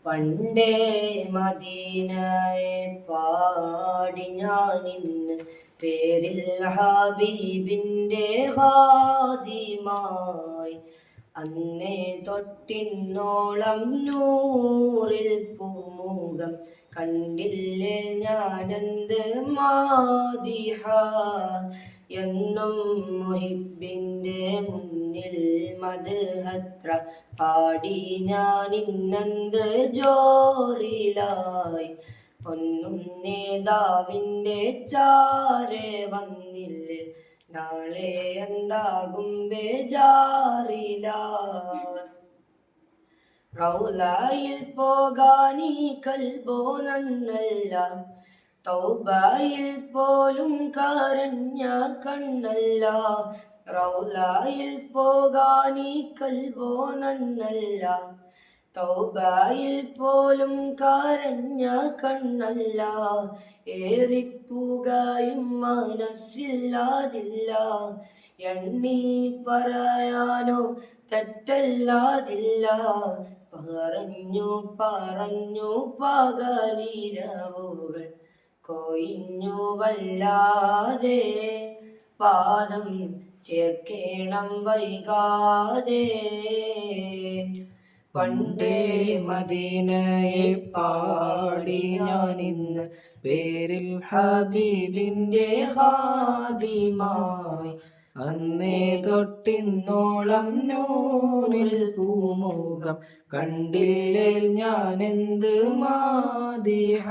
പണ്ടേ മദീനയെ പാടി ഞാനിന്ന് പേരിൽ ഹബീബിൻ്റെ ഹാദിമായി അന്നേ തൊട്ടിന്നോളം നൂറിൽ പൂമുഖം കണ്ടില്ലേ ഞാനെന്ത് മാദിഹ എന്നും മുഹിബിൻ്റെ മുന്നിൽ മദ്ഹത്ര പാടി ഞാനിന്നെന്ത് ജോറിലായി ഒന്നും നേതാവിൻ്റെ ചാരെ വന്നില്ലേ നാളെ എന്താകും ബേജാറില റൗലായിൽ പോകാനീ കൽബോ നന്നല്ല തൗബയിൽ പോലും കരഞ്ഞ കണ്ണല്ല റൗലായിൽ പോകാനീ കൽബോ നന്നല്ല തൗബയിൽ പോലും കരഞ്ഞ കണ്ണല്ല ഏറിപ്പുകയും മനസ്സില്ലാതില്ല എണ്ണി പറയാനോ തെറ്റല്ലാതില്ല പറഞ്ഞു പറഞ്ഞു പകലിരവുകൾ കൊയിഞ്ഞു വല്ലാതെ പാദം ചേർക്കേണം വൈകാതെ പണ്ടേ മദീനയെ പാടി ഞാനിന്ന് പേരിൽ ഹബീബിൻ്റെ ഹാദിമായി അന്നേ തൊട്ടിന്നോളം നൂറിൽ പൂമുഖം കണ്ടില്ലേ ഞാനെന്ത് മാദിഹായി